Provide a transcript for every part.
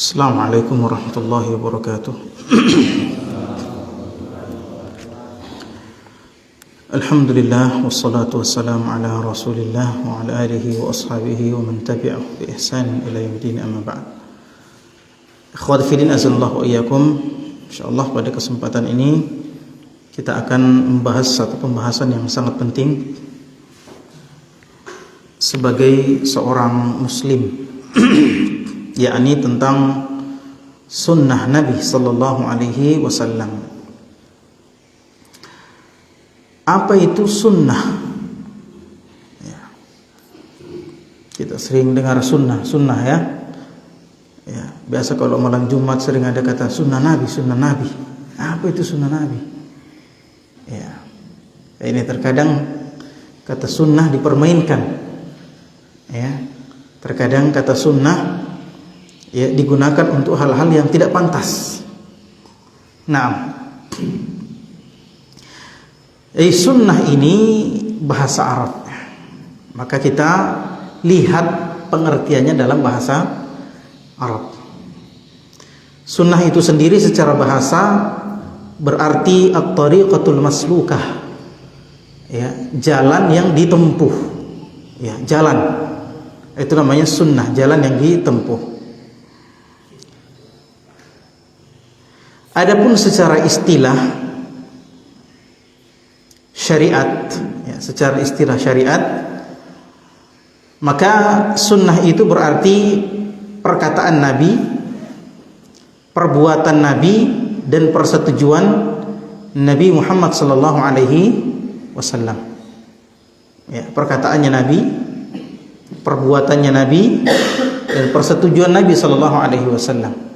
Assalamualaikum warahmatullahi wabarakatuh. Alhamdulillah wassalatu wassalamu ala Rasulillah wa ala alihi wa ashabihi wa man tabi'ahu bi ihsan ila yaumil amma ba'd. Ikhwati fillah azallahu wa iyyakum. Insyaallah pada kesempatan ini kita akan membahas satu pembahasan yang sangat penting sebagai seorang muslim, yakni tentang sunnah Nabi sallallahu alaihi wasallam. Apa itu sunnah? Ya. Kita sering dengar sunnah ya. Ya, biasa kalau malam Jumat sering ada kata sunnah Nabi, sunnah Nabi. Apa itu sunnah Nabi? Ya. Ini terkadang kata sunnah dipermainkan. Ya. Terkadang kata sunnah ya digunakan untuk hal-hal yang tidak pantas. Nah, sunnah ini bahasa Arab. Maka kita lihat pengertiannya dalam bahasa Arab. Sunnah itu sendiri secara bahasa berarti at-tariqatul maslukah. Ya, jalan yang ditempuh. Ya, jalan. Itu namanya sunnah, jalan yang ditempuh. Adapun secara istilah syariat, ya, secara istilah syariat, maka sunnah itu berarti perkataan Nabi, perbuatan Nabi, dan persetujuan Nabi Muhammad sallallahu alaihi wasallam. Ya, perkataannya Nabi, perbuatannya Nabi, dan persetujuan Nabi sallallahu alaihi wasallam.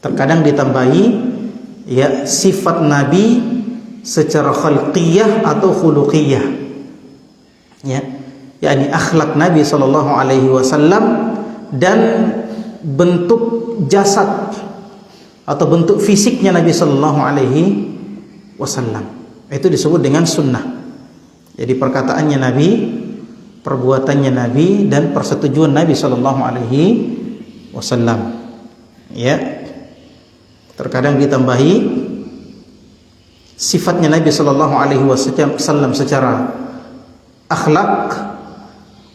Terkadang ditambahi ya sifat Nabi secara khalqiyah atau khuluqiyah. Ya, yakni akhlak Nabi sallallahu alaihi wasallam dan bentuk jasad atau bentuk fisiknya Nabi sallallahu alaihi wasallam. Itu disebut dengan sunnah. Jadi perkataannya Nabi, perbuatannya Nabi, dan persetujuan Nabi sallallahu alaihi wasallam. Ya. Terkadang ditambahi sifatnya Nabi sallallahu alaihi wasallam secara akhlak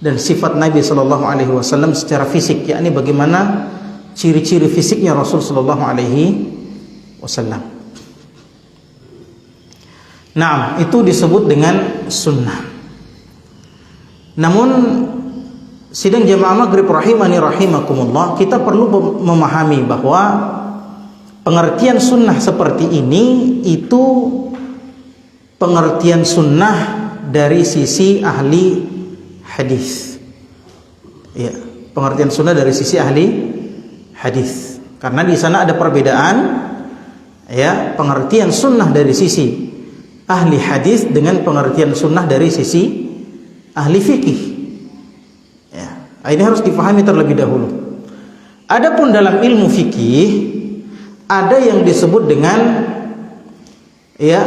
dan sifat Nabi sallallahu alaihi wasallam secara fisik, yakni bagaimana ciri-ciri fisiknya Rasul sallallahu alaihi wasallam. Nah, itu disebut dengan sunnah. Namun sidang jamaah maghrib rahimani rahimakumullah, kita perlu memahami bahwa pengertian sunnah seperti ini itu pengertian sunnah dari sisi ahli hadis. Ya, pengertian sunnah dari sisi ahli hadis. Karena di sana ada perbedaan ya, pengertian sunnah dari sisi ahli hadis dengan pengertian sunnah dari sisi ahli fikih. Ya, ini harus dipahami terlebih dahulu. Adapun dalam ilmu fikih ada yang disebut dengan ya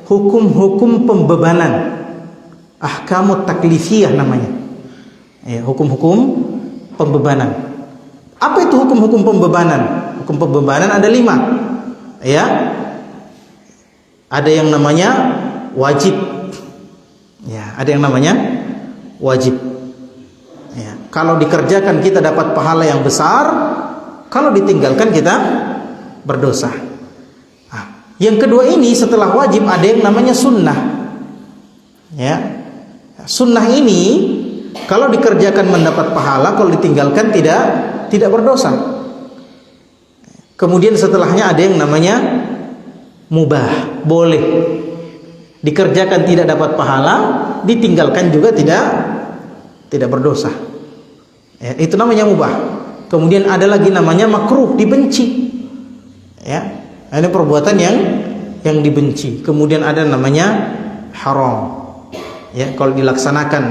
hukum-hukum pembebanan, ahkamut taklifiyah namanya. Ya, hukum-hukum pembebanan. Apa itu hukum-hukum pembebanan? Hukum pembebanan ada 5. Ya. Ada yang namanya wajib. Ya, ada yang namanya wajib. Ya, kalau dikerjakan kita dapat pahala yang besar, kalau ditinggalkan kita berdosa. Yang kedua ini setelah wajib ada yang namanya sunnah. Ya, sunnah ini kalau dikerjakan mendapat pahala, kalau ditinggalkan tidak berdosa. Kemudian setelahnya ada yang namanya mubah, boleh. Dikerjakan tidak dapat pahala, ditinggalkan juga tidak berdosa. Ya, itu namanya mubah. Kemudian ada lagi namanya makruh, dibenci. Ya, ini perbuatan yang dibenci. Kemudian ada namanya haram. Ya, kalau dilaksanakan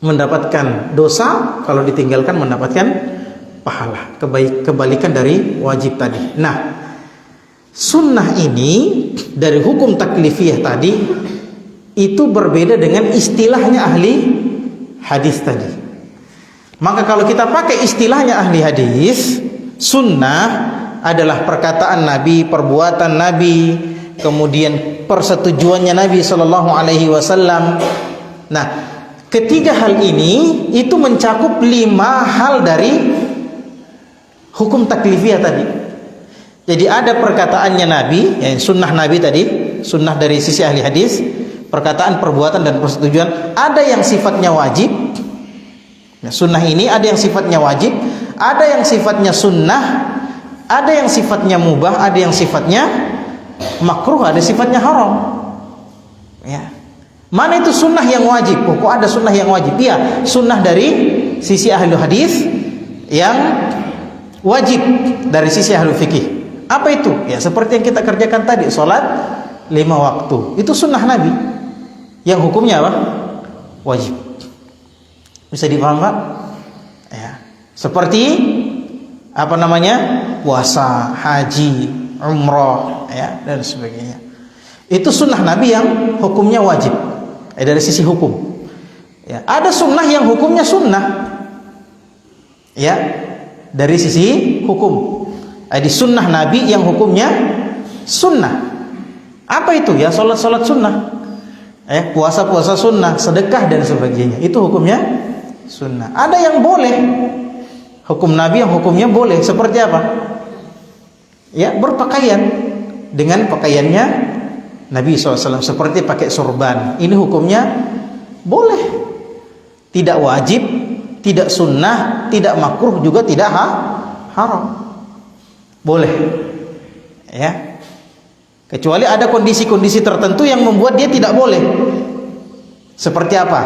mendapatkan dosa, kalau ditinggalkan mendapatkan pahala. Kebalikan dari wajib tadi. Nah, sunnah ini dari hukum taklifiyah tadi itu berbeda dengan istilahnya ahli hadis tadi. Maka kalau kita pakai istilahnya ahli hadis, sunnah adalah perkataan Nabi, perbuatan Nabi, kemudian persetujuannya Nabi Shallallahu Alaihi Wasallam. Nah, ketiga hal ini itu mencakup 5 hal dari hukum taklifiyah tadi. Jadi ada perkataannya Nabi, sunnah Nabi tadi, sunnah dari sisi ahli hadis, perkataan, perbuatan dan persetujuan. Ada yang sifatnya wajib. Nah, sunnah ini ada yang sifatnya wajib, ada yang sifatnya sunnah, ada yang sifatnya mubah, ada yang sifatnya makruh, ada sifatnya haram. Ya. Mana itu sunnah yang wajib? Kok ada sunnah yang wajib? Iya, sunnah dari sisi ahli hadis yang wajib dari sisi ahli fikih. Apa itu? Ya, seperti yang kita kerjakan tadi, sholat 5 waktu. Itu sunnah Nabi. Yang hukumnya apa? Wajib. Bisa dipaham, Pak? Ya. Seperti apa namanya? Puasa, haji, umroh, ya, dan sebagainya. Itu sunnah Nabi yang hukumnya wajib. Dari sisi hukum. Ya, ada sunnah yang hukumnya sunnah. Ya, dari sisi hukum. Ada sunnah Nabi yang hukumnya sunnah. Apa itu? Ya, salat sunnah. Puasa sunnah, sedekah dan sebagainya. Itu hukumnya sunnah. Ada yang boleh. Hukum Nabi yang hukumnya boleh. Seperti apa? Ya, berpakaian dengan pakaiannya Nabi SAW. Seperti pakai sorban. Ini hukumnya boleh. Tidak wajib, tidak sunnah, tidak makruh, juga tidak haram. Boleh. Ya. Kecuali ada kondisi-kondisi tertentu yang membuat dia tidak boleh. Seperti apa?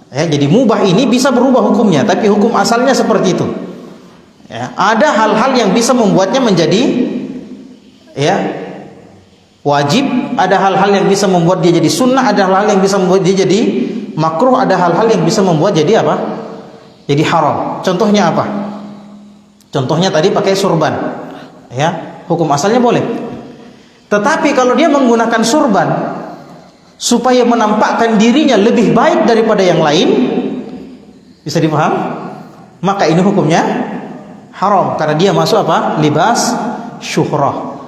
Ya, jadi mubah ini bisa berubah hukumnya, tapi hukum asalnya seperti itu. Ya, ada hal-hal yang bisa membuatnya menjadi ya wajib, ada hal-hal yang bisa membuat dia jadi sunnah, ada hal-hal yang bisa membuat dia jadi makruh, ada hal-hal yang bisa membuat jadi apa? Jadi haram. Contohnya apa? Contohnya tadi pakai surban. Ya, hukum asalnya boleh. Tetapi kalau dia menggunakan surban supaya menampakkan dirinya lebih baik daripada yang lain, bisa dipaham? Maka ini hukumnya haram karena dia masuk apa? Libas syuhrah.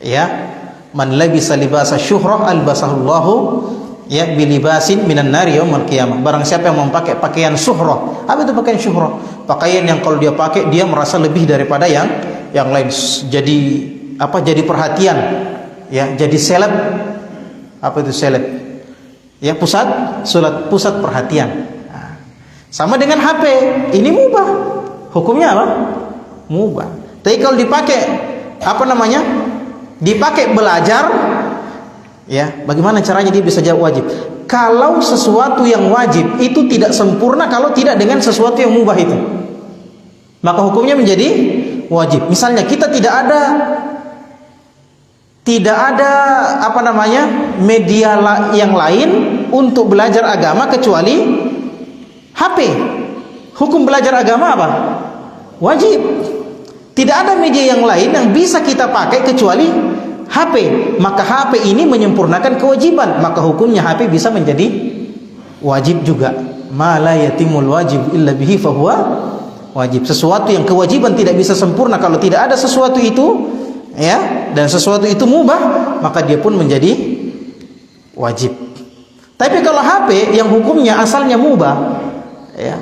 Ya, man labisa libasa syuhrah albasahullahu ya bilibasin minan nari yaumil qiyamah. Barang siapa yang memakai pakaian syuhrah. Apa itu pakaian syuhrah? Pakaian yang kalau dia pakai dia merasa lebih daripada yang lain. Jadi apa? Jadi perhatian. Ya, jadi seleb. Apa itu seleb? Ya, pusat perhatian. Nah, sama dengan HP, ini mubah. Hukumnya apa? Mubah. Tapi kalau dipakai apa namanya? Dipakai belajar, ya, bagaimana caranya dia bisa jawab wajib? Kalau sesuatu yang wajib itu tidak sempurna kalau tidak dengan sesuatu yang mubah itu, maka hukumnya menjadi wajib. Misalnya kita tidak ada apa namanya media yang lain untuk belajar agama kecuali HP. Hukum belajar agama apa? Wajib. Tidak ada media yang lain yang bisa kita pakai kecuali HP. Maka HP ini menyempurnakan kewajiban. Maka hukumnya HP bisa menjadi wajib juga. Ma la yatimul wajib illa bihi fahuwa wajib. Sesuatu yang kewajiban tidak bisa sempurna kalau tidak ada sesuatu itu, ya, dan sesuatu itu mubah, maka dia pun menjadi wajib. Tapi kalau HP yang hukumnya asalnya mubah, ya,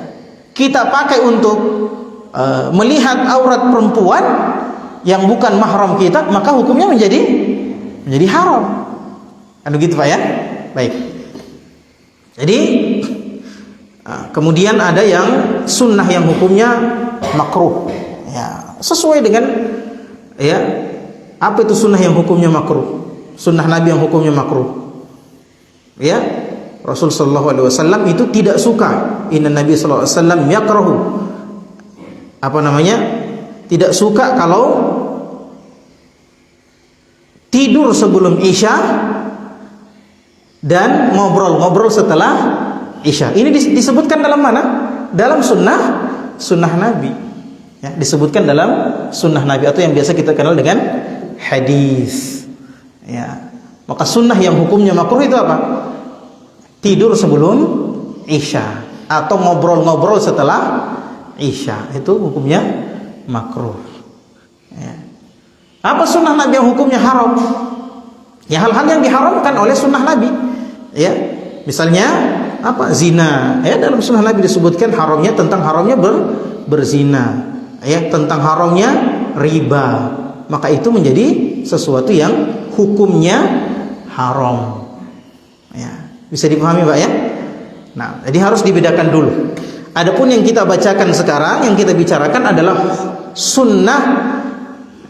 kita pakai untuk melihat aurat perempuan yang bukan mahram kita, maka hukumnya menjadi haram. Kan begitu, Pak, ya? Baik. Jadi kemudian ada yang sunnah yang hukumnya makruh, ya, sesuai dengan ya apa itu sunnah yang hukumnya makruh? Sunnah Nabi yang hukumnya makruh. Ya, Rasul sallallahu alaihi wasallam itu tidak suka. Inna Nabi sallallahu alaihi wasallam yakrahu. Apa namanya? Tidak suka kalau tidur sebelum Isya dan ngobrol setelah Isya. Ini disebutkan dalam mana? Dalam sunnah Nabi. Ya, disebutkan dalam sunnah Nabi atau yang biasa kita kenal dengan hadis. Ya. Maka sunnah yang hukumnya makruh itu apa? Tidur sebelum Isya atau ngobrol-ngobrol setelah Isya, itu hukumnya makruh. Ya. Apa sunnah Nabi yang hukumnya haram? Ya, hal-hal yang diharamkan oleh sunnah Nabi. Ya, misalnya apa? Zina. Ya, dalam sunnah Nabi disebutkan haramnya, tentang haramnya berzina. Ya, tentang haramnya riba. Maka itu menjadi sesuatu yang hukumnya haram. Ya, bisa dipahami, Pak ya? Nah, jadi harus dibedakan dulu. Adapun yang kita bacakan sekarang, yang kita bicarakan adalah sunnah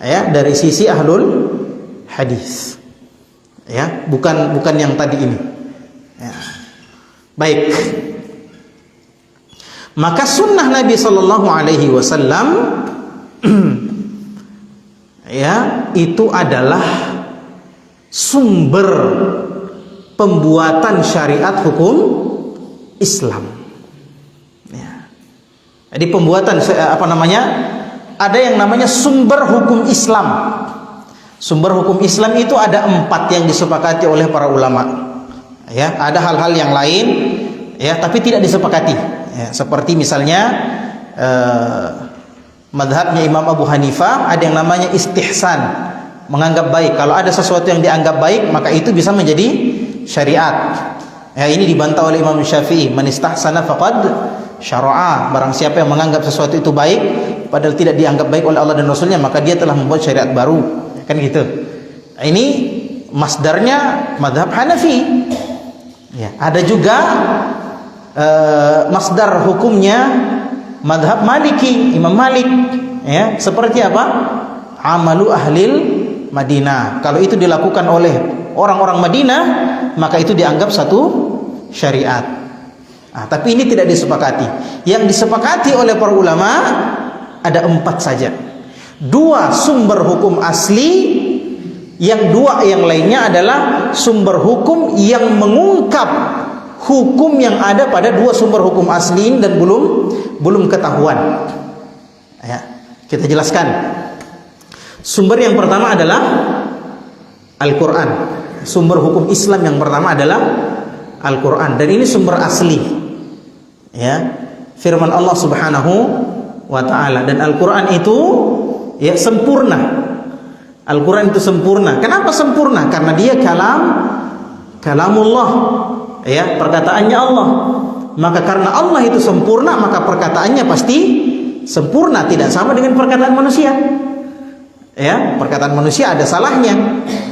ya dari sisi ahlul hadis. Ya, bukan yang tadi ini. Ya. Baik. Maka sunnah Nabi sallallahu alaihi wasallam ya, itu adalah sumber pembuatan syariat hukum Islam. Ya. Jadi pembuatan ada yang namanya sumber hukum Islam. Sumber hukum Islam itu ada 4 yang disepakati oleh para ulama. Ya, ada hal-hal yang lain, ya, tapi tidak disepakati. Ya, seperti misalnya madhabnya Imam Abu Hanifah ada yang namanya istihsan, menganggap baik. Kalau ada sesuatu yang dianggap baik, maka itu bisa menjadi syariat. Ya, ini dibantah oleh Imam Syafi'i, man istahsana faqad syara'a. Barang siapa yang menganggap sesuatu itu baik padahal tidak dianggap baik oleh Allah dan Rasulnya, maka dia telah membuat syariat baru. Kan gitu. Ini masdarnya madhab Hanafi. Ya, ada juga masdar hukumnya madhab Maliki, Imam Malik. Ya, seperti apa? Amalu ahlil Madinah. Kalau itu dilakukan oleh orang-orang Madinah, maka itu dianggap satu syariat. Nah, tapi ini tidak disepakati. Yang disepakati oleh para ulama ada 4 saja. 2 sumber hukum asli, yang 2 yang lainnya adalah sumber hukum yang mengungkap hukum yang ada pada 2 sumber hukum asli dan belum ketahuan. Ya, kita jelaskan. Sumber yang pertama adalah Al-Quran. Sumber hukum Islam yang pertama adalah Al-Quran, dan ini sumber asli. Ya, firman Allah Subhanahu wa ta'ala, dan Al-Quran itu ya sempurna. Al-Quran itu sempurna. Kenapa sempurna? Karena dia kalamullah, ya, perkataannya Allah. Maka karena Allah itu sempurna, maka perkataannya pasti sempurna, tidak sama dengan perkataan manusia. Ya, perkataan manusia ada salahnya,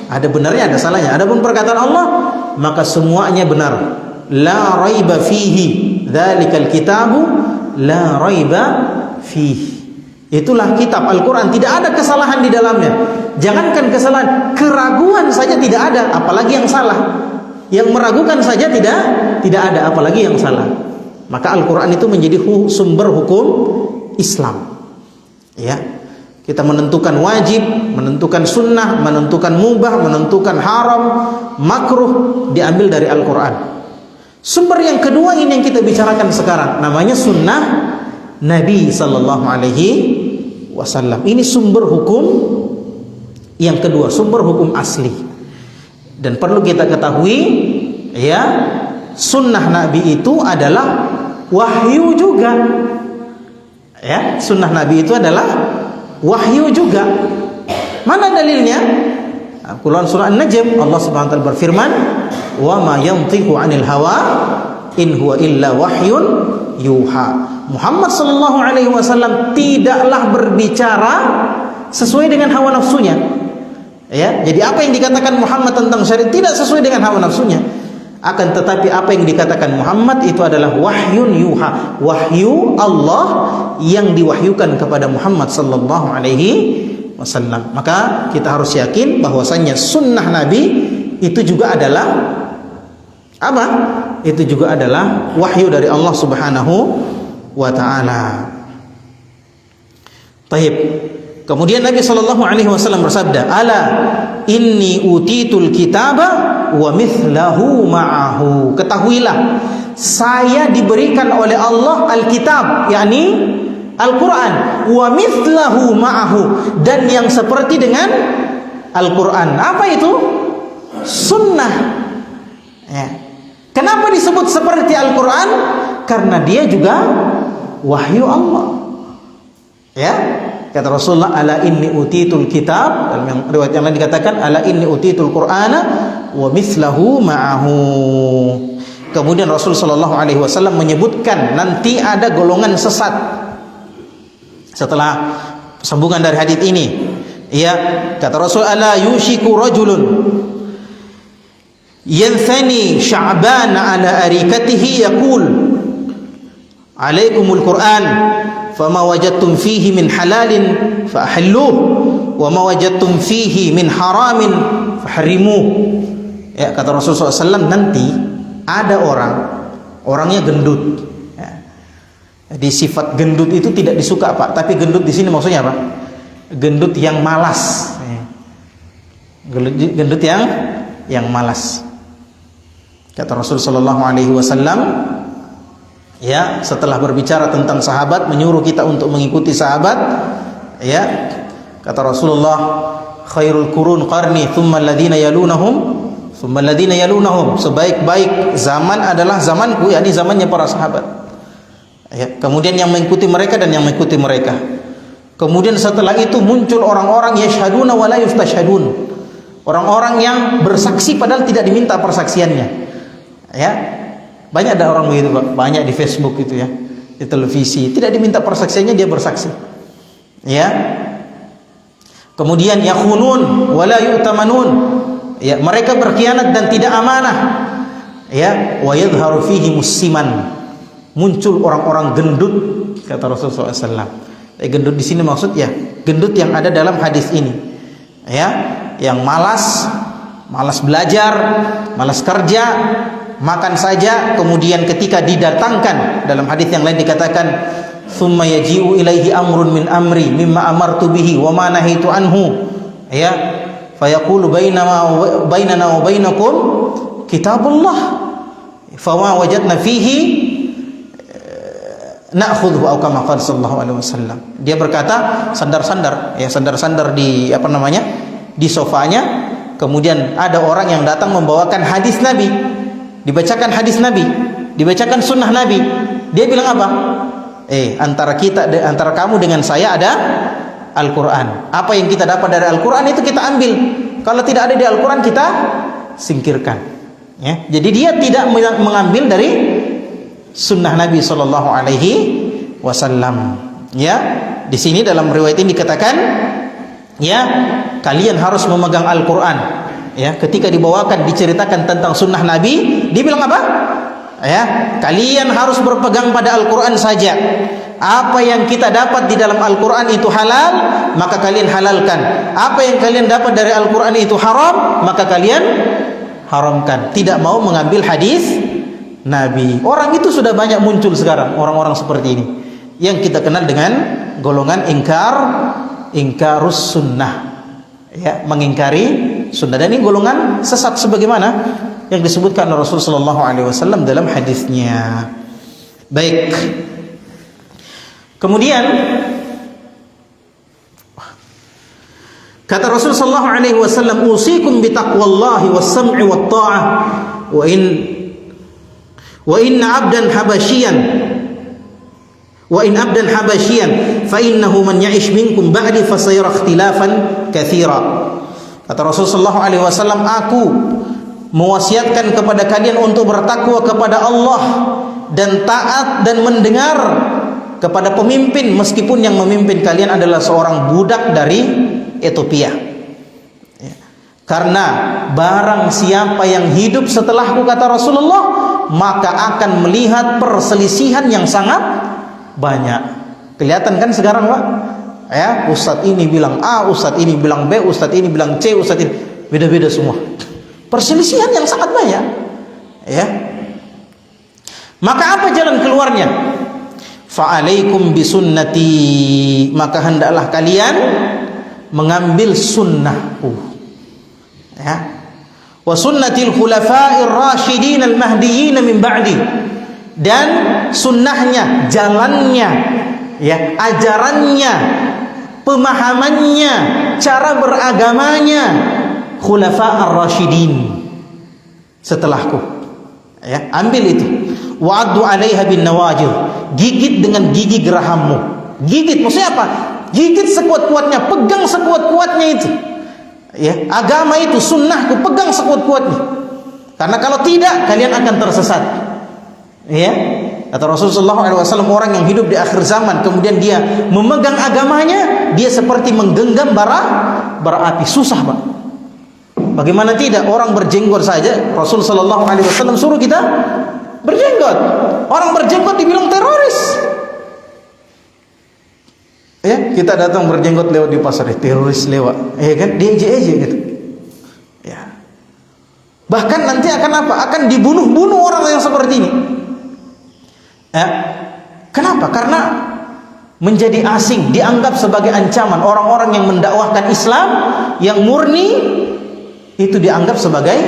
ada benarnya, ada salahnya. Adapun perkataan Allah, maka semuanya benar. La raiba fihi, dzalikal kitabu la raiba fihi. Itulah kitab Al-Quran, tidak ada kesalahan di dalamnya. Jangankan kesalahan, keraguan saja tidak ada, apalagi yang salah. Yang meragukan saja tidak ada, apalagi yang salah. Maka Al-Quran itu menjadi sumber hukum Islam. Ya, kita menentukan wajib, menentukan sunnah, menentukan mubah, menentukan haram, makruh, diambil dari Al-Quran. Sumber yang kedua ini yang kita bicarakan sekarang, namanya sunnah Nabi sallallahu alaihi wasallam. Ini sumber hukum yang kedua, sumber hukum asli. Dan perlu kita ketahui, ya, sunnah Nabi itu adalah wahyu juga. Ya, sunnah Nabi itu adalah wahyu juga. Mana dalilnya? Quran surah An-Najm, Allah Subhanahu wa taala berfirman, "Wa ma yantiqu 'anil hawa in huwa illa wahyun yuha." Muhammad sallallahu alaihi wasallam tidaklah berbicara sesuai dengan hawa nafsunya. Ya, jadi apa yang dikatakan Muhammad tentang syariat tidak sesuai dengan hawa nafsunya. Akan tetapi apa yang dikatakan Muhammad itu adalah wahyun yuha, wahyu Allah yang diwahyukan kepada Muhammad sallallahu alaihi wasallam. Maka kita harus yakin bahwasanya sunnah Nabi itu juga adalah apa? Itu juga adalah wahyu dari Allah Subhanahu wa ta'ala. Taib. Kemudian Nabi sallallahu alaihi wasallam bersabda, "Ala inni utitul kitaba wa mithlahu ma'ahu." Ketahuilah, saya diberikan oleh Allah Alkitab, yakni Al-Quran, wa mithlahu ma'ahu, dan yang seperti dengan Al-Quran. Apa itu? Sunnah. Ya. Kenapa disebut seperti Al-Quran? karena dia juga wahyu Allah. Ya, kata Rasulullah, ala inni utitul kitab, dalam riwayat yang lain dikatakan ala inni utitul qur'ana wa mithlahu ma'ahu. Kemudian Rasul sallallahu alaihi wasallam menyebutkan nanti ada golongan sesat. Setelah sambungan dari hadis ini, ya, kata Rasul, ala yushiku rajulun yanthani sya'ban ala arikatihi yaqul alaikumul qur'an fama wajadtum fihi min halalin fahilluh wa ma wajadtum fihi min haramin fahrimuh. Ya, kata Rasulullah SAW, nanti ada orangnya gendut. Ya. Jadi sifat gendut itu tidak disuka, Pak. Tapi gendut di sini maksudnya apa? Gendut yang malas. Ya. Gendut yang malas. Kata Rasulullah SAW, ya, setelah berbicara tentang sahabat, menyuruh kita untuk mengikuti sahabat, ya, kata Rasulullah, khairul qurun qarni thumma alladhina yalunahum thumma alladhina yalunahum, sebaik-baik zaman adalah zamanku, yakni zamannya para sahabat, ya, kemudian yang mengikuti mereka dan yang mengikuti mereka. Kemudian setelah itu muncul orang-orang yashhaduna wa la yustashhadun, orang-orang yang bersaksi padahal tidak diminta persaksiannya. Ya, banyak ada orang begitu, Pak. Banyak di Facebook itu, ya, di televisi, tidak diminta persaksiannya dia bersaksi. Ya. Kemudian yakhunun wala yu'tamanun. Ya, mereka berkhianat dan tidak amanah. Ya, wa yadhharu fihi musiman. Muncul orang-orang gendut, kata Rasulullah SAW. Gendut di sini maksud, ya, gendut yang ada dalam hadis ini. Ya, yang malas belajar, malas kerja, makan saja. Kemudian ketika didatangkan, dalam hadis yang lain dikatakan, "Tsumma yaji'u ilaihi amrun min amri mimma amartu bihi wa ma nahitu anhu." Ya, fayaqulu bainana wa bainakum kitabullah fama wajadna fihi na'khudhu aw kama qala sallallahu alaihi wasallam. Dia berkata sandar-sandar, ya, sandar-sandar di di sofanya. Kemudian ada orang yang datang membawakan hadis Nabi, dibacakan hadis Nabi, dibacakan sunnah Nabi. Dia bilang apa? Antara kamu dengan saya ada Al-Quran. Apa yang kita dapat dari Al-Quran itu kita ambil. Kalau tidak ada di Al-Quran kita singkirkan. Ya, jadi dia tidak mengambil dari sunnah Nabi Sallallahu Alaihi Wasallam. Ya, di sini dalam riwayat ini dikatakan, ya, kalian harus memegang Al-Quran. Ya, ketika dibawakan diceritakan tentang sunnah Nabi, dia bilang apa? Ya, kalian harus berpegang pada Al-Quran saja. Apa yang kita dapat di dalam Al-Quran itu halal, maka kalian halalkan. Apa yang kalian dapat dari Al-Quran itu haram, maka kalian haramkan. Tidak mau mengambil hadis Nabi. Orang itu sudah banyak muncul sekarang, orang-orang seperti ini, yang kita kenal dengan golongan ingkarus sunnah, ya, mengingkari sunnah. Dan ini golongan sesat sebagaimana yang disebutkan Rasulullah SAW dalam hadisnya. Baik. Kemudian kata Rasulullah SAW, usikum bitaqwallahi was-sam'i wat-ta'ah wa inna abdan habasyian fa innahu man ya'ish minkum ba'di fasayara ikhtilafan katsira. Kata Rasulullah SAW, aku mewasiatkan kepada kalian untuk bertakwa kepada Allah dan taat dan mendengar kepada pemimpin, meskipun yang memimpin kalian adalah seorang budak dari Ethiopia. Ya. Karena barang siapa yang hidup setelahku, kata Rasulullah, maka akan melihat perselisihan yang sangat banyak. Kelihatan kan sekarang, Pak? Ya, ustadz ini bilang A, ustadz ini bilang B, ustadz ini bilang C, ustadz ini beda-beda semua. Perselisihan yang sangat banyak. Ya. Maka apa jalan keluarnya? Fa'alaikum bisunnati, maka hendaklah kalian mengambil sunnahku, ya, wa sunnatil khulafa'ir rasyidin al-mahdiyyin min ba'di, dan sunnahnya, jalannya, ya, ajarannya, pemahamannya, cara beragamanya khulafa'ir rasyidin setelahku, ya, ambil itu. wa'addu 'alaiha bin nawajid. Gigit dengan gigi gerahammu. Gigit maksudnya apa? Gigit sekuat-kuatnya, pegang sekuat-kuatnya itu. Ya, agama itu, sunnahku, pegang sekuat-kuatnya. Karena kalau tidak, kalian akan tersesat. Ya, kata Rasulullah SAW, orang yang hidup di akhir zaman kemudian dia memegang agamanya, dia seperti menggenggam bara api. Susah, Pak. Bagaimana tidak? Orang berjenggot saja Rasulullah SAW suruh kita berjenggot. Orang berjenggot dibilang teroris. Ya, kita datang berjenggot lewat di pasar, teroris lewat, ya kan, diejek-ejek gitu. Ya. Bahkan nanti akan apa? Akan dibunuh-bunuh orang yang seperti ini. Ya. Kenapa? Karena menjadi asing, dianggap sebagai ancaman. Orang-orang yang mendakwahkan Islam yang murni itu dianggap sebagai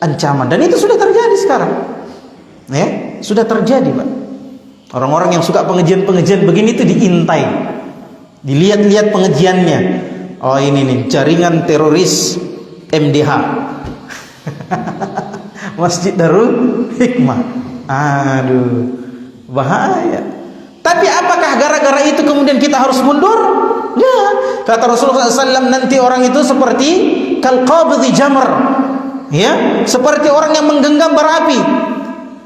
ancaman, dan itu sudah terjadi sekarang. Ya, sudah terjadi, Pak. Orang-orang yang suka pengajian-pengajian begini itu diintai, dilihat-lihat pengajiannya. Oh, ini nih jaringan teroris MDH. Masjid Darul Hikmah. Aduh, bahaya. Tapi apakah gara-gara itu kemudian kita harus mundur? Ya, kata Rasulullah SAW, nanti orang itu seperti kalqabidhi jamr. Ya, seperti orang yang menggenggam bara api.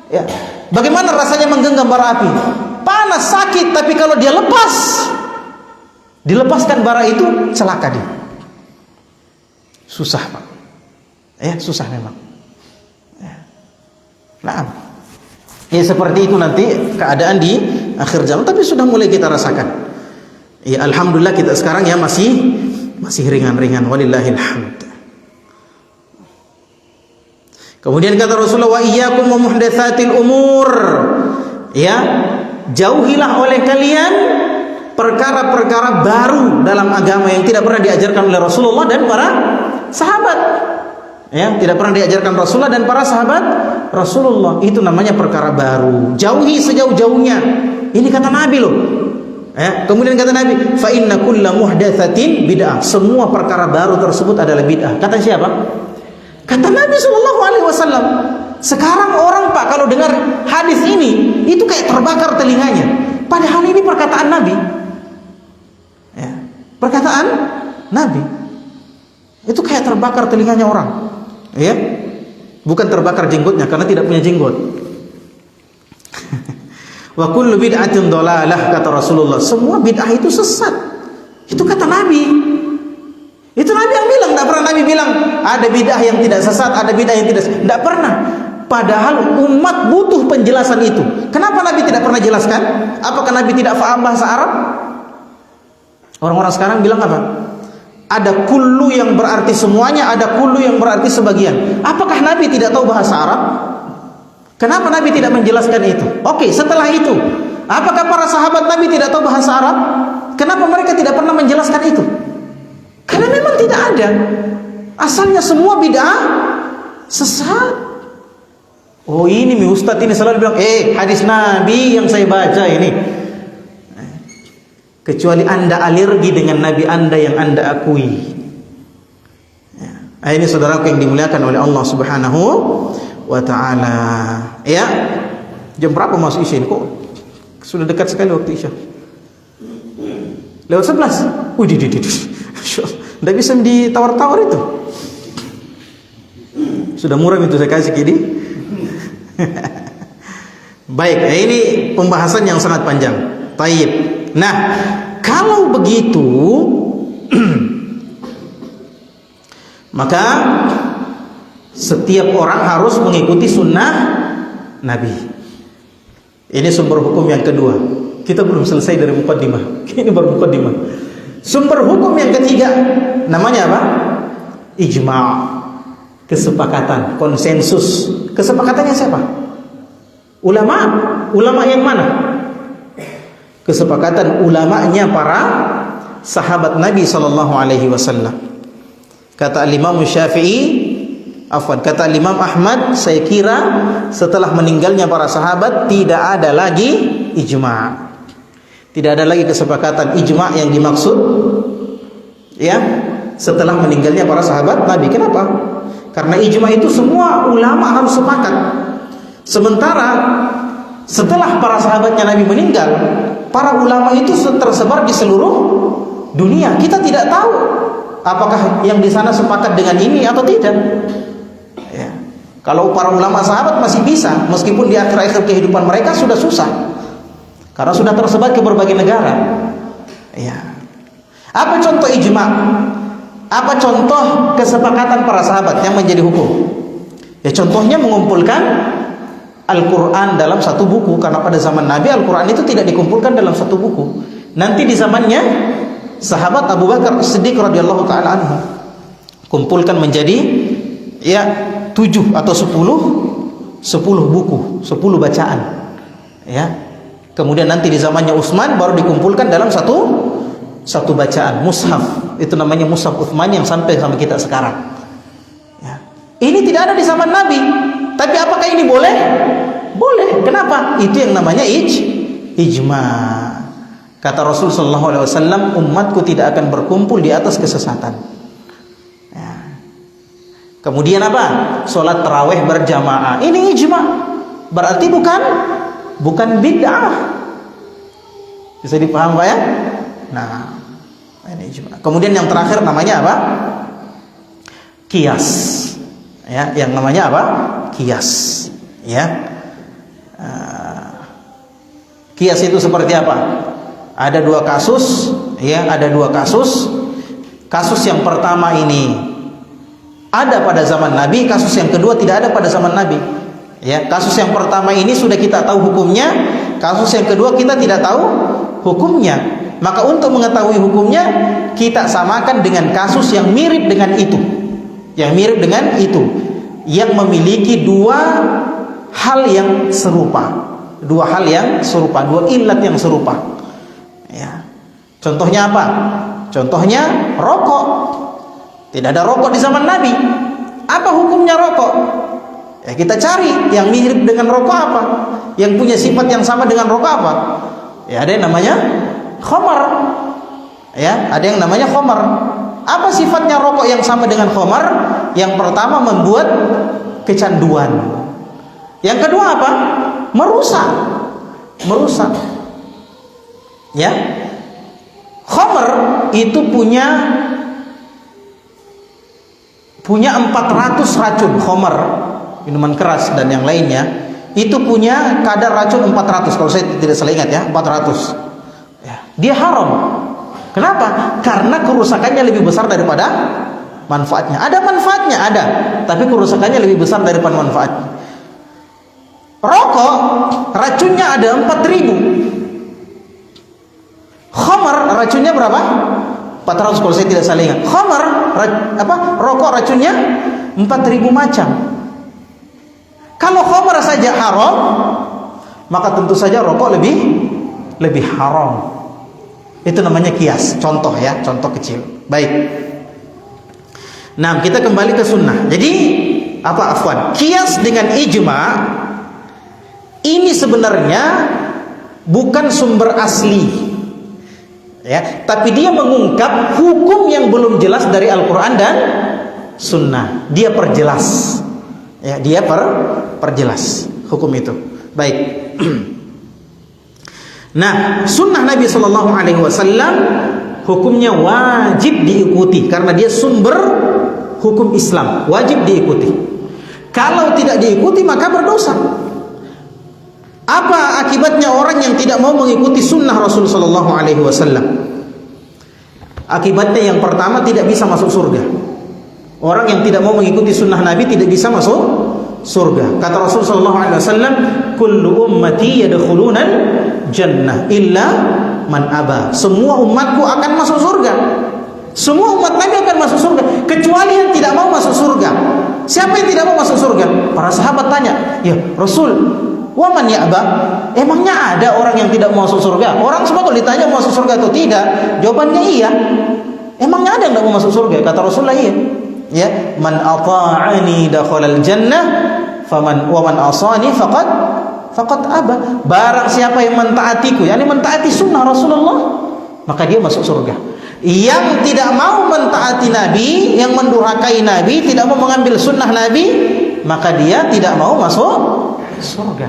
Ya. Bagaimana rasanya menggenggam bara api? Panas, sakit, tapi kalau dia dilepaskan bara itu, celaka dia. Susah, Pak. Ya, susah memang. Ya. Nah, ya seperti itu nanti keadaan di akhir zaman, tapi sudah mulai kita rasakan. Ya, alhamdulillah kita sekarang ya masih ringan-ringan, walillahil hamd. Kemudian kata Rasulullah, wa iyyakum wa muhdatsatil umur. Ya, jauhilah oleh kalian perkara-perkara baru dalam agama yang tidak pernah diajarkan oleh Rasulullah dan para sahabat. Ya, tidak pernah diajarkan Rasulullah dan para sahabat Rasulullah. Itu namanya perkara baru. Jauhi sejauh-jauhnya. Ini kata Nabi loh. Ya, kemudian kata Nabi, fa inna kulla muhdatsatin bid'ah. Semua perkara baru tersebut adalah bid'ah. Kata siapa? Kata Nabi SAW. Sekarang orang, Pak, kalau dengar hadis ini, itu kayak terbakar telinganya. Padahal ini perkataan Nabi. Ya, perkataan Nabi. Itu kayak terbakar telinganya orang. Ya, bukan terbakar jenggotnya karena tidak punya jenggot. Wa kullu bid'atin dhalalah, kata Rasulullah. Semua bid'ah itu sesat. Itu kata Nabi. Itu Nabi yang bilang, tidak pernah Nabi bilang ada bid'ah yang tidak sesat, ada bid'ah yang tidak sesat. Tidak pernah. Padahal umat butuh penjelasan itu. Kenapa Nabi tidak pernah jelaskan? Apakah Nabi tidak paham bahasa Arab? Orang-orang sekarang bilang apa? Ada kullu yang berarti semuanya, ada kullu yang berarti sebagian. Apakah Nabi tidak tahu bahasa Arab? Kenapa Nabi tidak menjelaskan itu? Oke, setelah itu, apakah para sahabat Nabi tidak tahu bahasa Arab? Kenapa mereka tidak pernah menjelaskan itu? Karena memang tidak ada. Asalnya semua bid'ah sesat. Oh, ini mi Ustadz ini selalu bilang, hadis Nabi yang saya baca ini. Kecuali Anda alergi dengan Nabi Anda yang Anda akui. Ini saudaraku yang dimuliakan oleh Allah Subhanahu wa ta'ala. Ya, jam berapa masuk Isya? Kok sudah dekat sekali waktu Isya? Lewat 11. Tidak bisa ditawar-tawar itu. Sudah murah itu saya kasih kini. Baik, ini pembahasan yang sangat panjang. Taib. Nah, kalau begitu maka setiap orang harus mengikuti sunnah Nabi. Ini sumber hukum yang kedua. Kita belum selesai dari muqaddimah. Ini baru muqaddimah. Sumber hukum yang ketiga namanya apa? Ijma', kesepakatan, konsensus. Kesepakatannya siapa? Ulama. Ulama yang mana? Kesepakatan ulamanya para sahabat Nabi SAW. Kata Imam Syafi'i, kata Imam Ahmad, saya kira setelah meninggalnya para sahabat tidak ada lagi ijma'. Tidak ada lagi kesepakatan. Ijma' yang dimaksud ya setelah meninggalnya para sahabat Nabi. Kenapa? Karena ijma' itu semua ulama harus sepakat. Sementara setelah para sahabatnya Nabi meninggal, para ulama itu tersebar di seluruh dunia. Kita tidak tahu apakah yang di sana sepakat dengan ini atau tidak. Ya. Kalau para ulama sahabat masih bisa, meskipun di akhir-akhir kehidupan mereka sudah susah, karena sudah tersebar ke berbagai negara. Ya. Apa contoh ijma? Apa contoh kesepakatan para sahabat yang menjadi hukum? Ya, contohnya mengumpulkan Al-Quran dalam satu buku, karena pada zaman Nabi Al-Quran itu tidak dikumpulkan dalam satu buku. Nanti di zamannya sahabat Abu Bakar Siddiq radhiyallahu taala anhu kumpulkan menjadi 7 atau 10 buku, 10 bacaan. Ya. Kemudian nanti di zamannya Utsman baru dikumpulkan dalam satu bacaan, mushaf. Itu namanya mushaf Utsman yang sampai sama kita sekarang. Ya. Ini tidak ada di zaman Nabi. Tapi apakah ini boleh? Boleh. Kenapa? Itu yang namanya ijma. Kata Rasul sallallahu alaihi wasallam, umatku tidak akan berkumpul di atas kesesatan. Ya. Kemudian apa? Salat tarawih berjamaah. Ini ijma. Berarti bukan bid'ah. Bisa dipaham Pak ya? Nah, ini ijma. Kemudian yang terakhir namanya apa? Qiyas. Ya, yang namanya apa? Qiyas. Ya. Qiyas itu seperti apa? Ada 2 kasus, ya, ada 2 kasus. Kasus yang pertama ini ada pada zaman Nabi, kasus yang kedua tidak ada pada zaman Nabi. Ya, kasus yang pertama ini sudah kita tahu hukumnya, kasus yang kedua kita tidak tahu hukumnya. Maka untuk mengetahui hukumnya, kita samakan dengan kasus yang mirip dengan itu. Yang mirip dengan itu, yang memiliki 2 hal yang serupa, 2 hal yang serupa, 2 ilat yang serupa. Ya. Contohnya apa? Contohnya rokok. Tidak ada rokok di zaman Nabi. Apa hukumnya rokok? Ya, kita cari yang mirip dengan rokok apa, yang punya sifat yang sama dengan rokok apa. Ya, ada yang namanya khamar. Ya, ada yang namanya khamar. Apa sifatnya rokok yang sama dengan khamar? Yang pertama membuat kecanduan. Yang kedua apa? Merusak. Ya. Khamar itu punya 400 racun. Khamar, minuman keras dan yang lainnya, itu punya kadar racun 400. Kalau saya tidak salah ingat ya, 400. Ya. Dia haram. Kenapa? Karena kerusakannya lebih besar daripada manfaatnya. Ada manfaatnya, ada, tapi kerusakannya lebih besar daripada manfaatnya. Rokok racunnya ada 4.000. Khamar racunnya berapa? 400 kalau saya tidak salah ingat. Khamar rokok racunnya 4.000 macam. Kalau khamar saja haram, maka tentu saja rokok lebih haram. Itu namanya qiyas, contoh ya, contoh kecil. Baik. Nah, kita kembali ke sunnah. Jadi qiyas dengan ijma ini sebenarnya bukan sumber asli. Ya, tapi dia mengungkap hukum yang belum jelas dari Al-Qur'an dan sunnah. Dia perjelas. Ya, dia perjelas hukum itu. Baik. Nah, sunnah Nabi Shallallahu Alaihi Wasallam hukumnya wajib diikuti karena dia sumber hukum Islam, wajib diikuti. Kalau tidak diikuti maka berdosa. Apa akibatnya orang yang tidak mau mengikuti sunnah Rasul Shallallahu Alaihi Wasallam? Akibatnya yang pertama tidak bisa masuk surga. Orang yang tidak mau mengikuti sunnah Nabi tidak bisa masuk surga. Kata Rasul Shallallahu Alaihi Wasallam, "Kullu ummati yadkhuluna jannah illa man aba." Semua umatku akan masuk surga. Semua umat Nabi akan masuk surga kecuali yang tidak mau masuk surga. Siapa yang tidak mau masuk surga? Para sahabat tanya, "Ya Rasul, wa man ya'ba?" Emangnya ada orang yang tidak mau masuk surga? Orang semua kalau ditanya mau masuk surga atau tidak, jawabannya iya. Emangnya ada yang tidak mau masuk surga? Kata Rasulullah, iya. Ya, man ata'ani dakhalal jannah faman wa man asani faqad aba. Barang siapa yang mentaatiku, yakni mentaati sunnah Rasulullah, maka dia masuk surga. Yang tidak mau mentaati Nabi, yang mendurhakai Nabi, tidak mau mengambil sunnah Nabi, maka dia tidak mau masuk surga.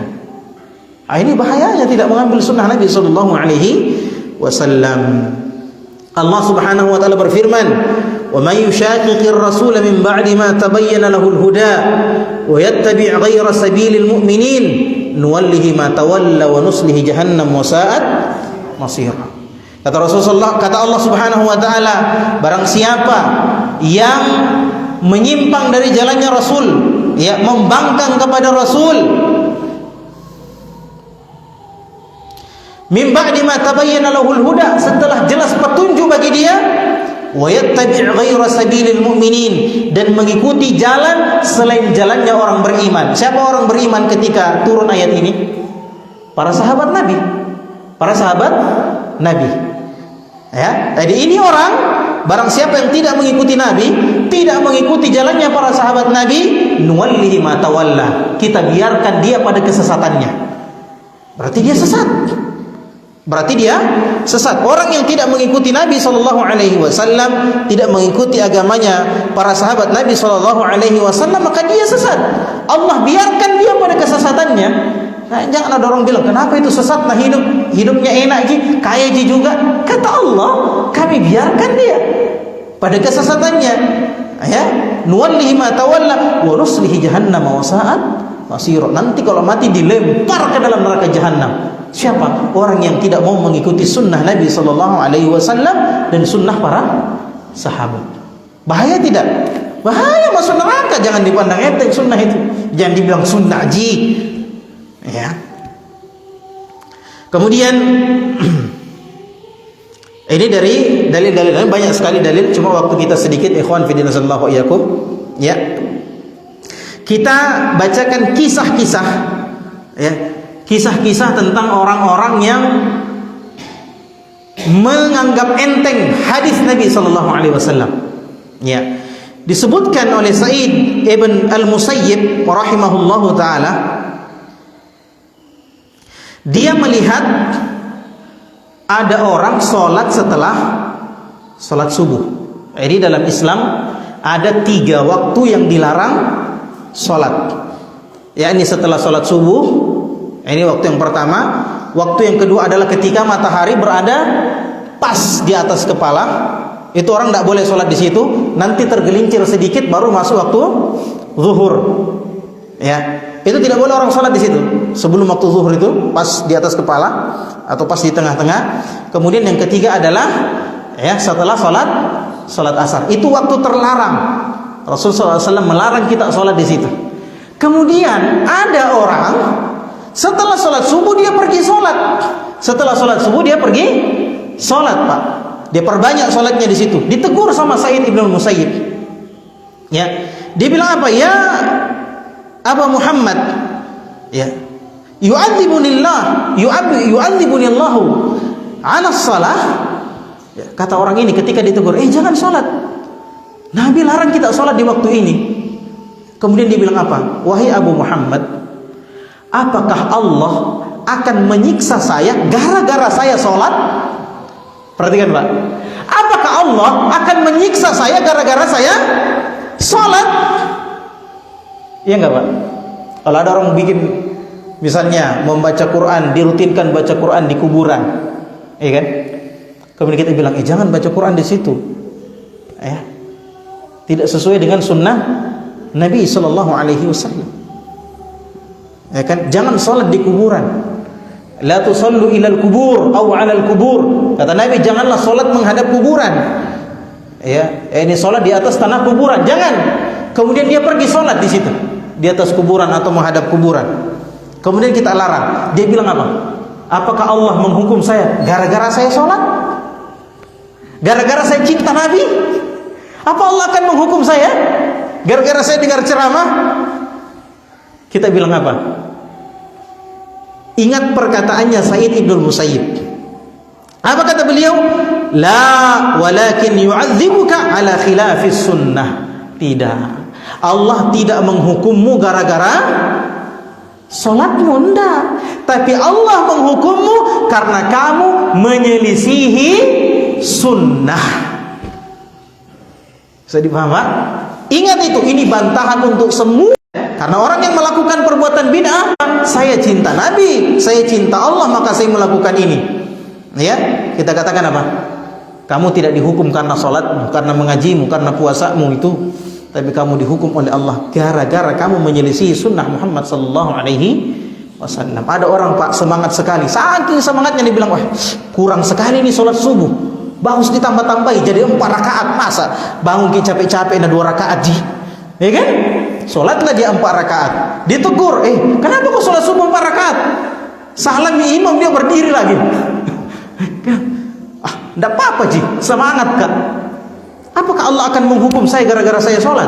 Nah, ini bahayanya tidak mengambil sunnah Nabi sallallahu alaihi wasallam. Allah Subhanahu wa taala berfirman, "Wa may yushaqiqir rasul min ba'di ma tabayyana lahu al-huda wa yattabi' ghayra sabilil mu'minin nuwallihi ma tawalla wa nuslihi jahannam wa sa'at masira." Kata Rasulullah, kata Allah Subhanahu wa taala, barang siapa yang menyimpang dari jalannya Rasul, ya, membangkang kepada Rasul, min ba'di ma tabayyana lahul huda, setelah jelas petunjuk bagi dia, wa yattabi' ghayra sabilil mu'minin, dan mengikuti jalan selain jalannya orang beriman. Siapa orang beriman ketika turun ayat ini? Para sahabat Nabi. Para sahabat Nabi. Ya, jadi ini orang, barang siapa yang tidak mengikuti Nabi, tidak mengikuti jalannya para sahabat Nabi, nuwallihi ma tawalla, kita biarkan dia pada kesesatannya. Berarti dia sesat. Berarti dia sesat. Orang yang tidak mengikuti Nabi sallallahu alaihi wasallam, tidak mengikuti agamanya para sahabat Nabi sallallahu alaihi wasallam, maka dia sesat. Allah biarkan dia pada kesesatannya. Nah, jangan ada orang bilang, kenapa itu sesat? Nah, hidupnya enak ji, kaya ji juga. Kata Allah, kami biarkan dia pada kesesatannya. Ya, nuwallihi ma tawalla wa nuslihi jahannam wa sa'at masira. Nanti kalau mati dilempar ke dalam neraka jahanam. Siapa? Orang yang tidak mau mengikuti sunnah Nabi sallallahu alaihi wasallam dan sunnah para sahabat. Bahaya tidak? Bahaya, masuk neraka. Jangan dipandang enteng sunnah itu. Jangan dibilang sunnah ji. Ya. Kemudian ini dari dalil-dalil, banyak sekali dalil, cuma waktu kita sedikit, ikhwan fillah sallallahu iyyakum. Ya. Kita bacakan kisah-kisah, ya. Kisah-kisah tentang orang-orang yang menganggap enteng hadis Nabi sallallahu alaihi wasallam. Ya. Disebutkan oleh Sa'id ibn al-Musayyib rahimahullahu taala, dia melihat ada orang sholat setelah sholat subuh. Jadi dalam Islam ada 3 waktu yang dilarang sholat. Ya, ini setelah sholat subuh. Ini waktu yang pertama. Waktu yang kedua adalah ketika matahari berada pas di atas kepala. Itu orang tidak boleh sholat di situ. Nanti tergelincir sedikit baru masuk waktu zuhur. Ya. Itu tidak boleh orang sholat di situ sebelum waktu zuhur, itu pas di atas kepala atau pas di tengah-tengah. Kemudian yang ketiga adalah ya setelah sholat asar. Itu waktu terlarang. Rasulullah SAW melarang kita sholat di situ. Kemudian ada orang setelah sholat subuh dia pergi sholat. Setelah sholat subuh dia pergi sholat, Pak. Dia perbanyak sholatnya di situ. Ditegur sama Sa'id ibn Musayyib. Ya, dia bilang apa? Ya Aba Muhammad, ya, yu'adzibunillah, yu'adzibunillahu 'ala shalah. Ya, kata orang ini ketika ditegur, jangan sholat. Nabi larang kita sholat di waktu ini. Kemudian dia bilang apa? Wahai Abu Muhammad, apakah Allah akan menyiksa saya gara-gara saya sholat? Perhatikan, Pak. Apakah Allah akan menyiksa saya gara-gara saya sholat? Iya enggak, Pak? Kalau ada orang bikin, misalnya membaca Quran, dirutinkan baca Quran di kuburan, iya kan? Kemudian kita bilang, jangan baca Quran di situ, ya, tidak sesuai dengan sunnah Nabi Sallallahu Alaihi Wasallam, ya kan? Jangan sholat di kuburan. La tusallu ilal kubur atau alal kubur. Kata Nabi, janganlah sholat menghadap kuburan. Ya, ini sholat di atas tanah kuburan, jangan. Kemudian dia pergi sholat di situ, di atas kuburan atau menghadap kuburan. Kemudian kita larang. Dia bilang apa? Apakah Allah menghukum saya gara-gara saya sholat? Gara-gara saya cinta Nabi? Apa Allah akan menghukum saya gara-gara saya dengar ceramah? Kita bilang apa? Ingat perkataannya Sa'id ibn Musayyib. Apa kata beliau? La walakin yu'adzibuka ala khilafis sunnah. Tidak, Allah tidak menghukummu gara-gara sholatmu, enggak. Tapi Allah menghukummu karena kamu menyelisihi sunnah. Bisa dipahami? Ingat itu, ini bantahan untuk semua Karena orang yang melakukan perbuatan bid'ah, saya cinta Nabi, saya cinta Allah, maka saya melakukan ini. Ya, kita katakan apa? Kamu tidak dihukum karena salatmu, karena mengajimu, karena puasamu itu, tapi kamu dihukum oleh Allah gara-gara kamu menyelisih sunnah Muhammad sallallahu alaihi wasallam. Ada orang Pak semangat sekali, saking semangatnya dia bilang, wah kurang sekali nih sholat subuh, bagus ditambah-tambahi jadi 4 rakaat. Masa bangun capek-capek ada 2 rakaat ji, ya kan? Sholatlah dia 4 rakaat. Ditegur, kenapa kau sholat subuh 4 rakaat? Salam imam dia berdiri lagi. Tidak apa-apa ji, semangat kak. Apakah Allah akan menghukum saya gara-gara saya sholat?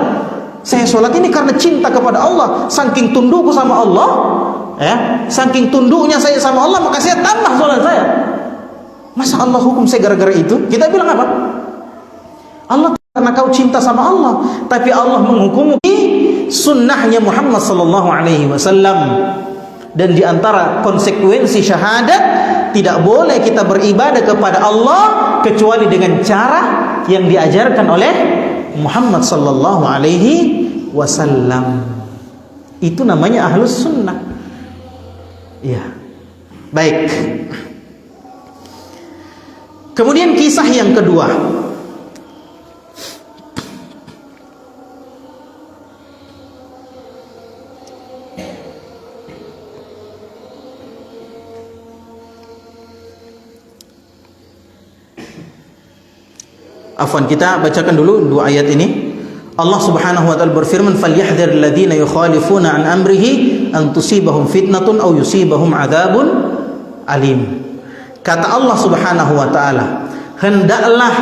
Saya sholat ini karena cinta kepada Allah, saking tundukku sama Allah, ya, saking tunduknya saya sama Allah, maka saya tambah sholat saya. Masa Allah hukum saya gara-gara itu? Kita bilang apa? Allah karena kau cinta sama Allah, tapi Allah menghukum sunnahnya Muhammad sallallahu alaihi wasallam. Dan di antara konsekuensi syahadat, tidak boleh kita beribadah kepada Allah kecuali dengan cara yang diajarkan oleh Muhammad sallallahu alaihi wasallam. Itu namanya ahlus sunnah. Ya. Baik. Kemudian kisah yang kedua. Afwan, kita bacakan dulu 2 ayat ini. Allah Subhanahu wa taala berfirman, "Falyahdharil ladzina yukhalifuna an amrihi an tusibahum fitnatun aw yusibahum adzabun alim." Kata Allah Subhanahu wa taala, hendaklah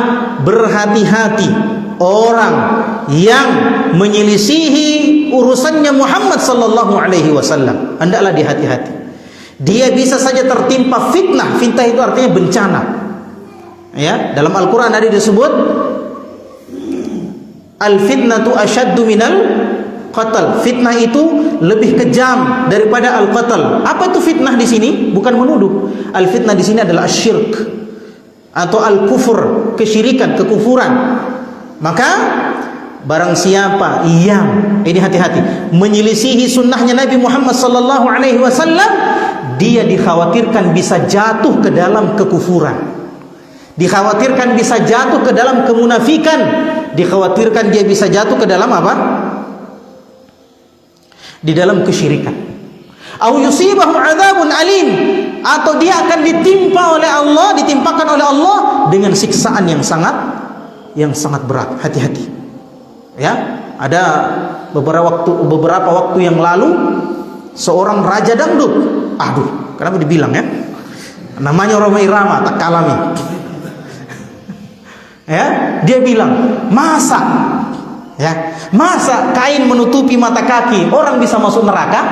berhati-hati orang yang menyelisihi urusannya Muhammad sallallahu alaihi wasallam. Hendaklah dihati-hati. Dia bisa saja tertimpa fitnah. Fitnah itu artinya bencana. Ya, dalam Al-Qur'an ada disebut al-fitnatu asyaddu minal qatl. Fitnah itu lebih kejam daripada al-qatl. Apa itu fitnah di sini? Bukan menuduh. Al-fitnah di sini adalah asyirk atau al-kufur, kesyirikan, kekufuran. Maka barang siapa yang ini hati-hati menyelisihi sunnahnya Nabi Muhammad sallallahu alaihi wasallam, dia dikhawatirkan bisa jatuh ke dalam kekufuran. Dikhawatirkan bisa jatuh ke dalam kemunafikan, dikhawatirkan dia bisa jatuh ke dalam apa? Di dalam kesyirikan. Au yusibahum adzabun alim, atau dia akan ditimpa oleh Allah, ditimpakan oleh Allah dengan siksaan yang sangat berat. Hati-hati. Ya, ada beberapa waktu yang lalu seorang raja dangdut. Aduh, kenapa dibilang ya? Namanya Roma Irama, tak kalami. Ya, dia bilang, masa kain menutupi mata kaki orang bisa masuk neraka?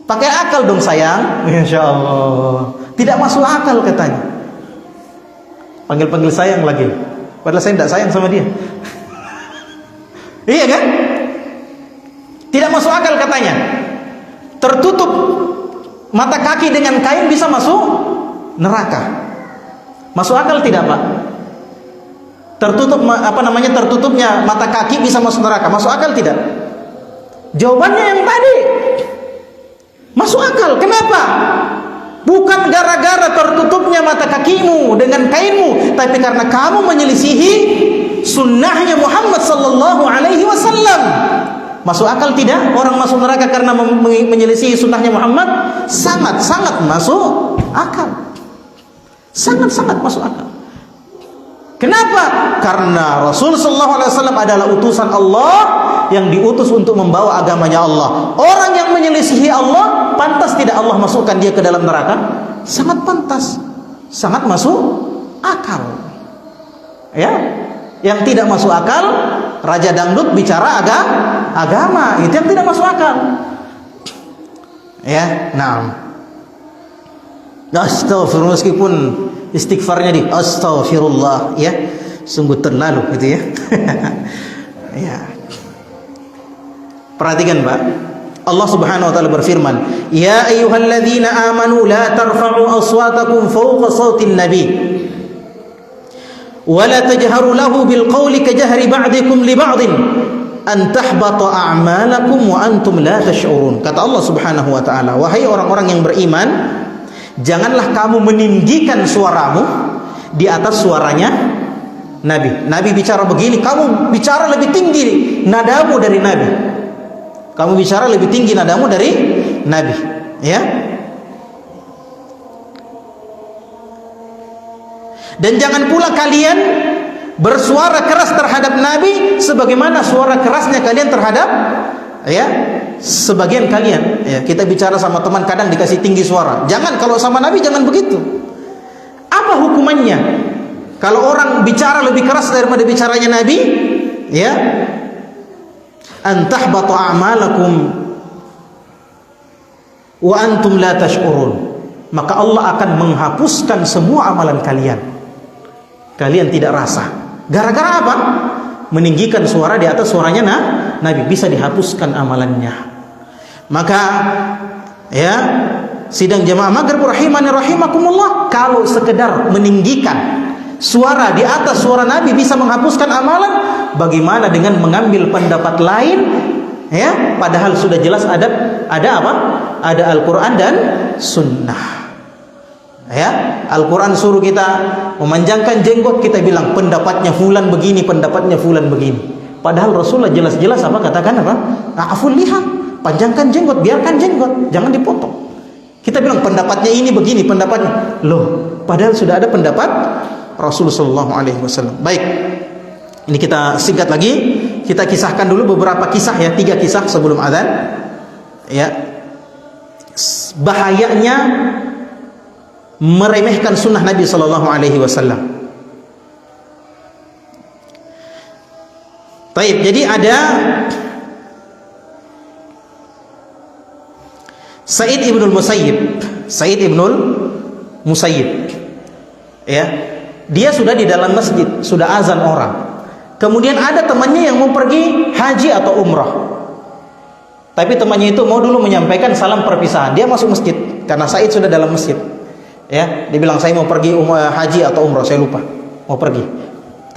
Pakai akal dong sayang. Insya Allah tidak masuk akal katanya. Panggil sayang lagi, padahal saya tidak sayang sama dia. Iya kan? Tidak masuk akal katanya. Tertutup mata kaki dengan kain bisa masuk neraka. Masuk akal tidak, Pak? Tertutupnya mata kaki bisa masuk neraka. Masuk akal tidak? Jawabannya yang tadi. Masuk akal. Kenapa? Bukan gara-gara tertutupnya mata kakimu dengan kainmu, tapi karena kamu menyelisihi sunnahnya Muhammad sallallahu alaihi wasallam. Masuk akal tidak? Orang masuk neraka karena menyelisihi sunnahnya Muhammad? Sangat-sangat masuk akal. Sangat-sangat masuk akal. Kenapa? Karena Rasul sallallahu alaihi wasallam adalah utusan Allah yang diutus untuk membawa agamanya Allah. Orang yang menyelisihi Allah, pantas tidak Allah masukkan dia ke dalam neraka? Sangat pantas. Sangat masuk akal. Ya. Yang tidak masuk akal, raja dangdut bicara agama, itu yang tidak masuk akal. Ya, nah. Astaghfirullah, meskipun istighfarnya di astaghfirullah, ya, sungguh terlalu gitu ya. Ya. Perhatikan, Pak. Allah Subhanahu wa taala berfirman, "Ya ayyuhalladzina amanu la tarfa'u aswatakum fawqa sautin nabi wa la tajharu lahu bil qawli kajahri ba'dikum li ba'din an tahbata a'malakum wa antum la tash'urun. Kata Allah Subhanahu wa taala, wahai orang-orang yang beriman, janganlah kamu meninggikan suaramu di atas suaranya Nabi. Nabi bicara begini, kamu bicara lebih tinggi nadamu dari Nabi. Kamu bicara lebih tinggi nadamu dari Nabi, ya. Dan jangan pula kalian bersuara keras terhadap Nabi sebagaimana suara kerasnya kalian terhadap, ya, sebagian kalian. Ya, kita bicara sama teman kadang dikasih tinggi suara. Jangan, kalau sama Nabi jangan begitu. Apa hukumannya? Kalau orang bicara lebih keras daripada bicaranya Nabi, ya, an tahbata a'malakum wa antum la tash'urun. Maka Allah akan menghapuskan semua amalan kalian. Kalian tidak rasa. Gara-gara apa? Meninggikan suara di atas suaranya Nabi, bisa dihapuskan amalannya. Maka, ya, sidang jamaah maghrib rahimani rahimakumullah, kalau sekedar meninggikan suara di atas suara Nabi bisa menghapuskan amalan, bagaimana dengan mengambil pendapat lain, ya, padahal sudah jelas ada apa? Ada Al-Qur'an dan Sunnah. Ya, Al-Quran suruh kita memanjangkan jenggot, kita bilang pendapatnya fulan begini, pendapatnya fulan begini. Padahal Rasulullah jelas-jelas apa katakan apa? Aful liha, panjangkan jenggot, biarkan jenggot, jangan dipotong. Kita bilang pendapatnya ini begini, pendapatnya. Loh, padahal sudah ada pendapat Rasulullah SAW. Baik, ini kita singkat lagi, kita kisahkan dulu beberapa kisah, ya, 3 kisah sebelum azan. Ya, bahayanya meremehkan sunnah Nabi Sallallahu Alaihi Wasallam. Baik, jadi ada Sa'id ibnul Musayyib, ya, dia sudah di dalam masjid, sudah azan orang. Kemudian ada temannya yang mau pergi haji atau umrah, tapi temannya itu mau dulu menyampaikan salam perpisahan. Dia masuk masjid karena Sa'id sudah dalam masjid. Ya, dia bilang saya mau pergi haji atau umrah, saya lupa mau pergi.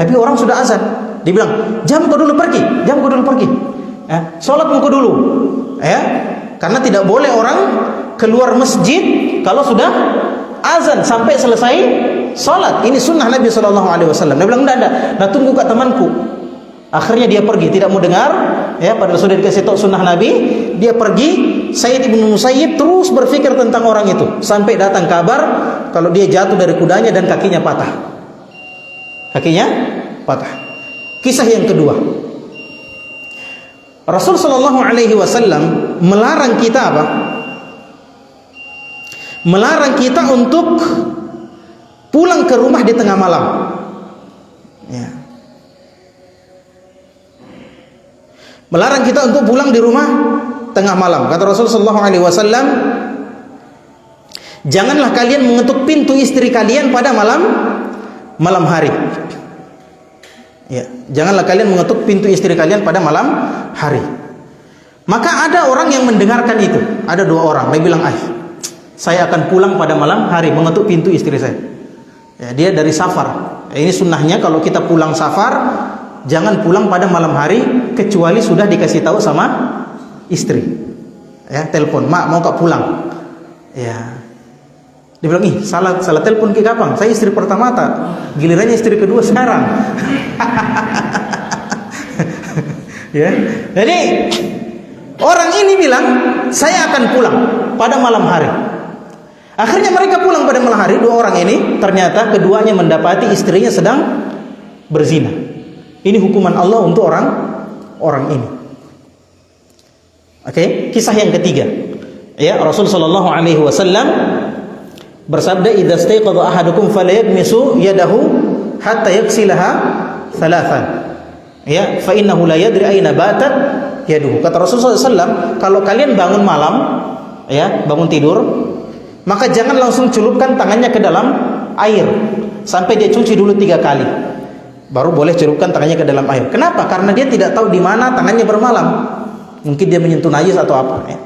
Tapi orang sudah azan. Dia bilang jam kau dulu pergi, Ya, sholat mau kau dulu. Ya, karena tidak boleh orang keluar masjid kalau sudah azan sampai selesai sholat. Ini sunnah Nabi SAW. Dia bilang enggak, tunggu kak temanku. Akhirnya dia pergi, tidak mau dengar, ya, padahal sudah dikasih tahu sunnah Nabi. Dia pergi. Sa'id bin Musayyib terus berpikir tentang orang itu sampai datang kabar kalau dia jatuh dari kudanya dan kakinya patah. Kisah yang kedua, Rasul Shallallahu Alaihi Wasallam melarang kita apa? Melarang kita untuk pulang ke rumah di tengah malam. Ya. Melarang kita untuk pulang di rumah tengah malam. Kata Rasulullah sallallahu alaihi wasallam, janganlah kalian mengetuk pintu istri kalian pada malam hari. Ya, janganlah kalian mengetuk pintu istri kalian pada malam hari. Maka ada orang yang mendengarkan itu. Ada 2 orang. Dia bilang, saya akan pulang pada malam hari mengetuk pintu istri saya. Ya, dia dari safar. Ini sunnahnya kalau kita pulang safar, jangan pulang pada malam hari kecuali sudah dikasih tahu sama istri. Ya, telepon, "Mak, mau kak pulang?" Ya. Dia bilang, salah telepon ke kapan? Saya istri pertama tak. Gilirannya istri kedua sekarang. Ya. Jadi orang ini bilang, "Saya akan pulang pada malam hari." Akhirnya mereka pulang pada malam hari. 2 orang ini ternyata keduanya mendapati istrinya sedang berzina. Ini hukuman Allah untuk orang ini. Oke, kisah yang ketiga. Ya, Rasul sallallahu alaihi wasallam bersabda, "Idza staiqadha ahadukum falyagmisu yadahu hatta yaghsilaha thalathan." Ya, fa innahu la yadri aina batat yaduhu. Kata Rasulullah SAW, kalau kalian bangun malam, ya, bangun tidur, maka jangan langsung celupkan tangannya ke dalam air sampai dia cuci dulu 3 kali. Baru boleh celupkan tangannya ke dalam air. Kenapa? Karena dia tidak tahu di mana tangannya bermalam. Mungkin dia menyentuh najis atau apa, ya.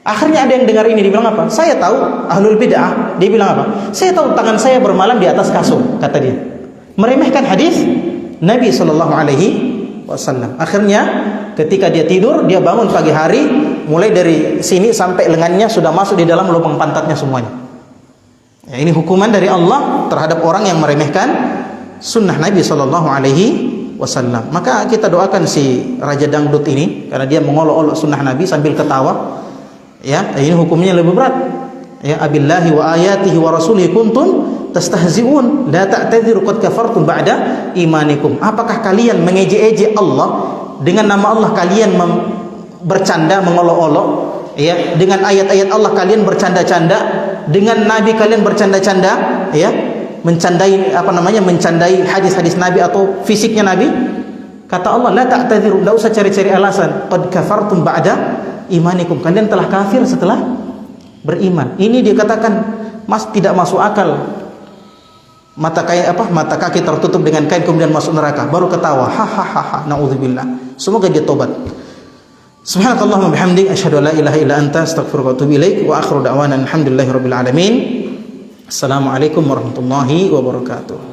Akhirnya ada yang dengar ini, dia bilang apa? Saya tahu ahlul bid'ah. Dia bilang apa? Saya tahu tangan saya bermalam di atas kasur, kata dia. Meremehkan hadis Nabi sallallahu alaihi wasallam. Akhirnya ketika dia tidur, dia bangun pagi hari, mulai dari sini sampai lengannya sudah masuk di dalam lubang pantatnya semuanya. Ya, ini hukuman dari Allah terhadap orang yang meremehkan sunnah Nabi Shallallahu Alaihi Wasallam. Maka kita doakan si Raja Dangdut ini, karena dia mengolok-olok sunnah Nabi sambil ketawa. Ya, ini hukumnya lebih berat. Ya, abillahi wa ayatihi wa rasulihi kuntum tastahzi'un la ta'tadiru qad kafartum ba'da imanikum. Apakah kalian mengejek-ejek Allah, dengan nama Allah kalian bercanda, mengolok-olok, ya, dengan ayat-ayat Allah kalian bercanda-canda, dengan Nabi kalian bercanda-canda, ya, mencandai hadis-hadis Nabi atau fisiknya Nabi. Kata Allah, la ta'tadiru, enggak usah cari-cari alasan, qad kafartum ba'da imanikum, kalian telah kafir setelah beriman. Ini dikatakan tidak masuk akal. Mata kaki tertutup dengan kain kemudian masuk neraka, baru ketawa, hahaha, naudzubillah. Semoga dia tobat. Subhanakallahumma bihamdik, asyhadu an la ilaha illa anta, astaghfiruka wa atubu ilaik, wa akhiru da'wana alhamdulillahirabbil alamin. Assalamualaikum warahmatullahi wabarakatuh.